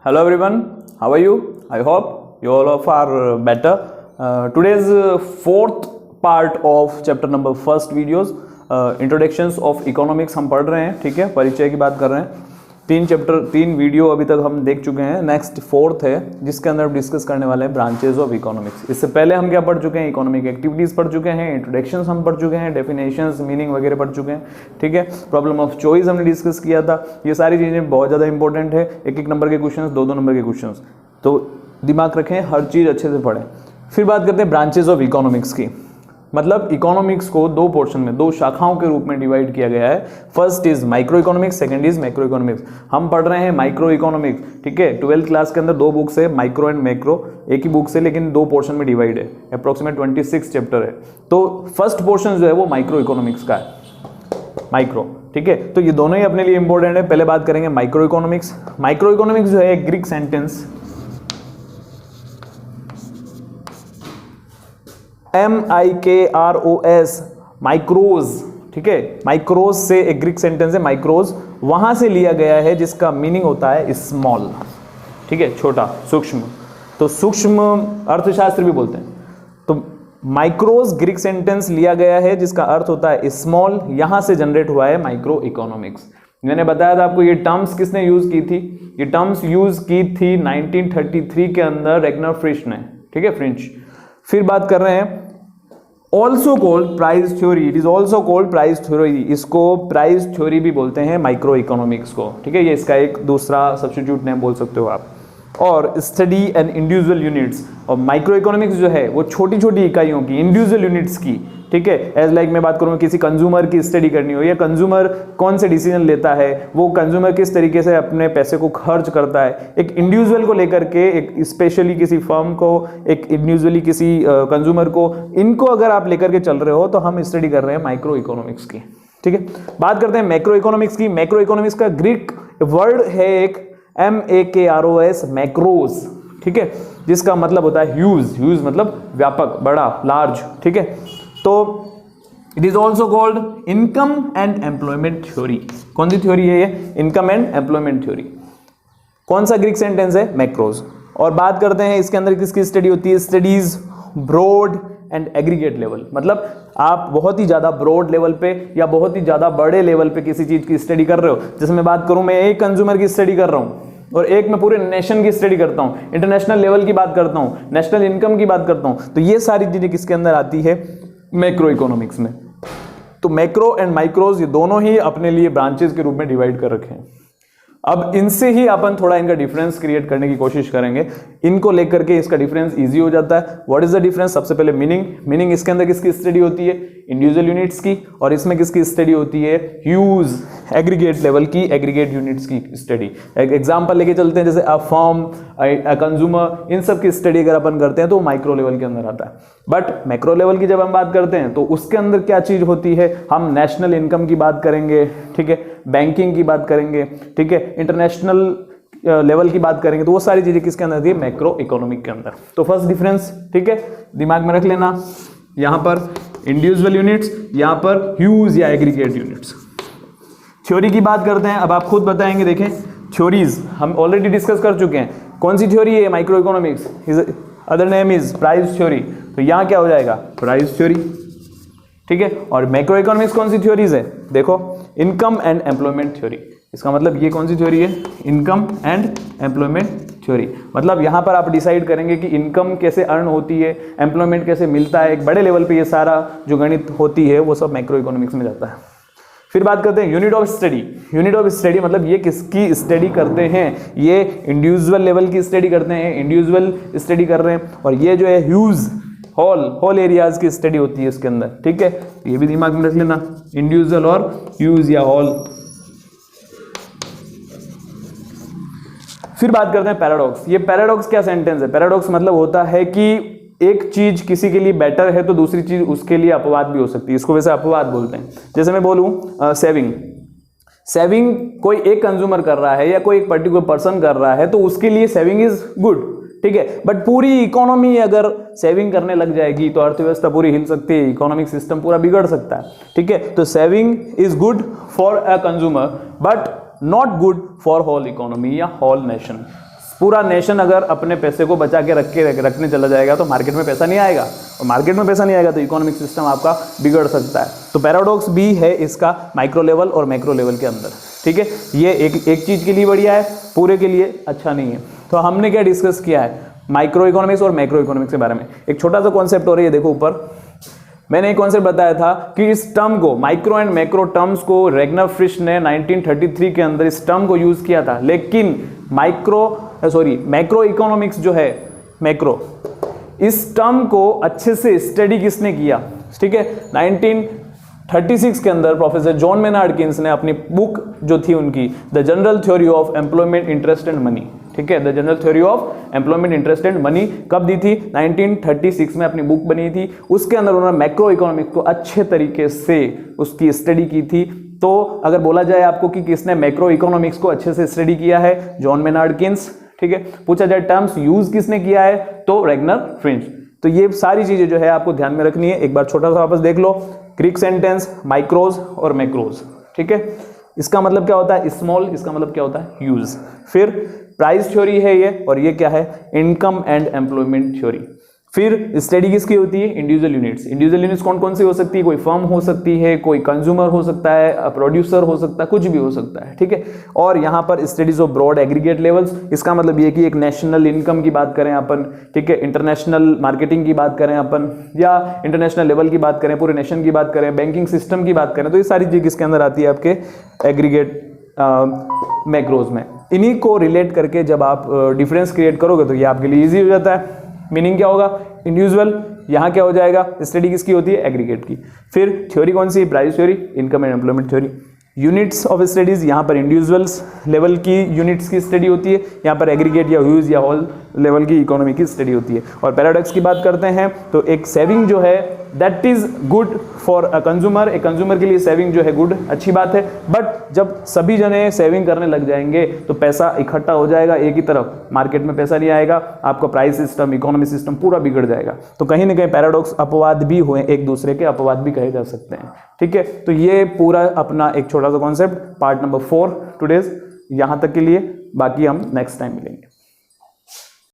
Hello everyone, how are you? I hope you all of are better. Today's fourth part of chapter number first videos, introductions of economics हम पढ़ रहे हैं, ठीक है, परिचय की बात कर रहे हैं। तीन वीडियो अभी तक हम देख चुके हैं। नेक्स्ट फोर्थ है जिसके अंदर डिस्कस करने वाले हैं ब्रांचेज ऑफ इकोनॉमिक्स। इससे पहले हम क्या पढ़ चुके हैं, इकोनॉमिक एक्टिविटीज पढ़ चुके हैं, इंट्रोडक्शंस हम पढ़ चुके हैं, डेफिनेशंस मीनिंग वगैरह पढ़ चुके हैं, ठीक है। प्रॉब्लम ऑफ चॉइस हमने डिस्कस किया था। ये सारी चीज़ें बहुत ज़्यादा इंपॉर्टेंट है। एक नंबर के क्वेश्चन, दो नंबर के क्वेश्चन, तो दिमाग रखें, हर चीज़ अच्छे से पढ़ें। फिर बात करते हैं ब्रांचेज ऑफ इकोनॉमिक्स की। मतलब इकोनॉमिक्स को दो पोर्शन में, दो शाखाओं के रूप में डिवाइड किया गया है। First is micro economics, second is macro economics. हम पढ़ रहे हैं माइक्रो इकोनॉमिक्स, ठीक है। 12th क्लास के अंदर दो बुक्स है, माइक्रो एंड मैक्रो, एक ही बुक से लेकिन दो पोर्शन में डिवाइड है। अप्रोक्सीमेट 26 चैप्टर है। तो फर्स्ट पोर्शन जो है वो माइक्रो इकोनॉमिक्स का है, माइक्रो, ठीक है। तो ये दोनों ही अपने लिए इंपॉर्टेंट है। पहले बात करेंगे माइक्रो इकोनॉमिक्स। माइक्रो इकोनॉमिक्स जो है एक ग्रीक सेंटेंस MIKROS, माइक्रोज, ठीक है। माइक्रोज से एक ग्रीक सेंटेंस है माइक्रोज, वहां से लिया गया है जिसका मीनिंग होता है स्मॉल, ठीक है, छोटा, सूक्ष्म। तो सूक्ष्म अर्थशास्त्र भी बोलते हैं। तो माइक्रोज ग्रीक सेंटेंस लिया गया है जिसका अर्थ होता है स्मॉल, यहां से जनरेट हुआ है माइक्रो इकोनॉमिक्स। मैंने बताया था आपको ये टर्म्स किसने यूज की थी। ये टर्म्स यूज की थी 1933 के अंदर रेगनर फ्रिश ने, ठीक है, फ्रेंच। फिर बात कर रहे हैं also cold price theory, it is also cold price theory. इसको प्राइस थ्योरी भी बोलते हैं माइक्रो इकोनॉमिक्स को, ठीक है। ये इसका एक दूसरा सब्स्टिट्यूट नेम बोल सकते हो आप। और स्टडी एंड इंडिविजुअल यूनिट्स, और माइक्रो इकोनॉमिक्स जो है वो छोटी छोटी इकाइयों की, इंडिविजुअल यूनिट्स की, ठीक है। एज लाइक मैं बात करूँ किसी कंज्यूमर की स्टडी करनी हो, या कंज्यूमर कौन से डिसीजन लेता है, वो कंज्यूमर किस तरीके से अपने पैसे को खर्च करता है, एक इंडिविजुअल को लेकर के, एक स्पेशली किसी फर्म को, एक इंडिविजुअली किसी कंज्यूमर को, इनको अगर आप लेकर के चल रहे हो तो हम स्टडी कर रहे हैं माइक्रो इकोनॉमिक्स की, ठीक है। बात करते हैं मैक्रो इकोनॉमिक्स की। मैक्रो इकोनॉमिक्स का ग्रीक वर्ड है एक MAKROS, मैक्रोज, ठीक है, जिसका मतलब होता है ह्यूज। ह्यूज मतलब व्यापक, बड़ा, लार्ज, ठीक है। तो it is also called income and employment theory. कौन सी थ्योरी है ये? Income and employment theory. कौन सा ग्रीक सेंटेंस है? मैक्रोज। और बात करते हैं इसके अंदर किसकी स्टडी होती है? Studies broad and aggregate level. मतलब आप बहुत ही ज्यादा ब्रॉड लेवल पे या बहुत ही ज्यादा बड़े लेवल पे किसी चीज की स्टडी कर रहे हो। जैसे मैं बात करूं, मैं एक कंज्यूमर की स्टडी कर रहा हूं और एक मैं पूरे नेशन की स्टडी करता हूं, इंटरनेशनल लेवल की बात करता हूं, नेशनल इनकम की बात करता हूं। तो ये सारी चीजें किसके अंदर आती है? मैक्रो इकोनॉमिक्स में। तो मैक्रो एंड माइक्रोज ये दोनों ही अपने लिए ब्रांचेस के रूप में डिवाइड कर रखे हैं। अब इनसे ही अपन थोड़ा इनका डिफरेंस क्रिएट करने की कोशिश करेंगे। इनको लेकर के इसका डिफरेंस इजी हो जाता है। What is the difference? सबसे पहले मीनिंग इसके अंदर किसकी स्टडी होती है? इंडिविजुअल यूनिट्स की। और इसमें किसकी स्टडी होती है? ह्यूज, एग्रीगेट लेवल की, एग्रीगेट यूनिट्स की स्टडी। एक एग्जांपल लेके चलते हैं, जैसे अ फर्म, अ कंज्यूमर, इन सब की स्टडी अगर अपन करते हैं तो माइक्रो लेवल के अंदर आता है। बट मैक्रो लेवल की जब हम बात करते हैं तो उसके अंदर क्या चीज होती है? हम नेशनल इनकम की बात करेंगे, ठीक है, बैंकिंग की बात करेंगे, ठीक है, इंटरनेशनल लेवल की बात करेंगे। तो वो सारी चीजें किसके अंदर थी? मैक्रो इकोनॉमिक के अंदर। तो फर्स्ट डिफरेंस, ठीक है, दिमाग में रख लेना। यहां पर इंडिविजुअल यूनिट्स, यहां पर ह्यूज या एग्रीगेट यूनिट्स। थ्योरी की बात करते हैं। अब आप खुद बताएंगे, देखें थ्योरीज हम ऑलरेडी डिस्कस कर चुके हैं। कौन सी थ्योरी है? Micro economics. Other name is price theory. तो यहां क्या हो जाएगा? प्राइस थ्योरी, ठीक है। और मैक्रो इकोनॉमिक्स कौन सी थ्योरीज है? देखो, इनकम एंड एम्प्लॉयमेंट थ्योरी। इसका मतलब ये कौन सी थ्योरी है? Income and employment theory. मतलब यहां पर आप डिसाइड करेंगे कि इनकम कैसे अर्न होती है, एम्प्लॉयमेंट कैसे मिलता है। एक बड़े लेवल पे ये सारा जो गणित होती है वो सब मैक्रो इकोनॉमिक्स में जाता है। फिर बात करते हैं unit of study. Unit of study मतलब ये किसकी स्टडी करते हैं? ये इंडिविजुअल लेवल की स्टडी करते हैं, इंडिविजुअल स्टडी कर रहे हैं। और ये जो है ह्यूज, होल एरियाज की स्टडी होती है इसके अंदर, ठीक है। ये भी दिमाग में रख लेना, इंडिविजुअल और ह्यूज या होल। फिर बात करते हैं पैराडॉक्स। ये पैराडॉक्स क्या सेंटेंस है? पैराडॉक्स मतलब होता है कि एक चीज किसी के लिए बेटर है तो दूसरी चीज उसके लिए अपवाद भी हो सकती है। इसको वैसे अपवाद बोलते हैं। जैसे मैं बोलूं सेविंग कोई एक कंज्यूमर कर रहा है या कोई एक पर्टिकुलर पर्सन कर रहा है तो उसके लिए सेविंग इज गुड, ठीक है। बट पूरी इकोनॉमी अगर सेविंग करने लग जाएगी तो अर्थव्यवस्था पूरी हिल सकती है, इकोनॉमिक सिस्टम पूरा बिगड़ सकता है, ठीक है। तो saving is good for a consumer but not good for whole economy या होल नेशन। पूरा नेशन अगर अपने पैसे को बचा के रखने चला जाएगा तो मार्केट में पैसा नहीं आएगा, और मार्केट में पैसा नहीं आएगा तो इकोनॉमिक सिस्टम आपका बिगड़ सकता है। तो पैराडॉक्स भी है इसका माइक्रो लेवल और मैक्रो लेवल के अंदर, ठीक है। ये एक चीज के लिए बढ़िया है, पूरे के लिए अच्छा नहीं है। तो हमने क्या डिस्कस किया है, माइक्रो इकोनॉमिक्स और मैक्रो इकोनॉमिक्स के बारे में। एक छोटा सा कॉन्सेप्ट हो रही है, देखो ऊपर मैंने एक कॉन्सेप्ट बताया था कि इस टर्म को, माइक्रो एंड मैक्रो टर्म्स को रैग्नर फ्रिश ने 1933 के अंदर इस टर्म को यूज किया था। लेकिन मैक्रो इकोनॉमिक्स जो है, मैक्रो, इस टर्म को अच्छे से स्टडी किसने किया, ठीक है, 1936 के अंदर प्रोफेसर जॉन मेनार्ड किन्स ने अपनी बुक जो थी उनकी, the general theory of employment interest and money, ठीक है, the general theory of employment interest and money कब दी थी, 1936 में अपनी बुक बनी थी। उसके अंदर उन्होंने मैक्रो इकोनॉमिक्स को अच्छे तरीके से उसकी स्टडी की थी। तो अगर बोला जाए आपको कि किसने मैक्रो इकोनॉमिक्स को अच्छे से स्टडी किया है, जॉन मेनार्ड किन्स, ठीक है। पूछा जाए टर्म्स यूज किसने किया है, तो रैग्नर फ्रिश। तो ये सारी चीजें जो है आपको ध्यान में रखनी है। एक बार छोटा सा वापस देख लो, ग्रीक सेंटेंस, माइक्रोज और मैक्रोज, ठीक है। इसका मतलब क्या होता है, स्मॉल, इसका मतलब क्या होता है, यूज। फिर प्राइस थ्योरी है ये, और ये क्या है, इनकम एंड एम्प्लॉयमेंट थ्योरी। फिर स्टडी किसकी होती है, इंडिविजुअल यूनिट्स। इंडिविजुअल यूनिट्स कौन कौन सी हो सकती है, कोई फर्म हो सकती है, कोई कंज्यूमर हो सकता है, प्रोड्यूसर हो सकता है, कुछ भी हो सकता है, ठीक है। और यहाँ पर studies of broad aggregate levels, इसका मतलब ये कि एक नेशनल इनकम की बात करें अपन, ठीक है, इंटरनेशनल मार्केटिंग की बात करें अपन, या इंटरनेशनल लेवल की बात करें, पूरे नेशन की बात करें, बैंकिंग सिस्टम की बात करें, तो ये सारी चीज किसके अंदर आती है, आपके एग्रीगेट मैक्रोज में। इन्हीं को रिलेट करके जब आप डिफरेंस क्रिएट करोगे तो ये आपके लिए इजी हो जाता है। मीनिंग क्या होगा, इंडिविजुअल, यहाँ क्या हो जाएगा, स्टडी किसकी होती है, एग्रीगेट की। फिर थ्योरी कौन सी, price theory, income and employment theory. Units of studies, यहाँ पर इंडिविजुअल्स लेवल की यूनिट्स की स्टडी होती है, यहाँ पर एग्रीगेट या ह्यूज या होल लेवल की इकोनॉमी की स्टडी होती है। और पैराडॉक्स की बात करते हैं तो एक सेविंग जो है that is good for a consumer, एक कंज्यूमर के लिए सेविंग जो है गुड, अच्छी बात है। बट जब सभी जने सेविंग करने लग जाएंगे तो पैसा इकट्ठा हो जाएगा एक ही तरफ, मार्केट में पैसा नहीं आएगा, आपका प्राइस सिस्टम, इकोनॉमी सिस्टम पूरा बिगड़ जाएगा। तो कहीं ना कहीं पैराडॉक्स अपवाद भी हुए, एक दूसरे के अपवाद भी कहे जा सकते हैं, ठीक है। तो ये पूरा अपना एक छोटा सा कॉन्सेप्ट, पार्ट नंबर 4 टुडेज, यहाँ तक के लिए। बाकी हम नेक्स्ट टाइम मिलेंगे।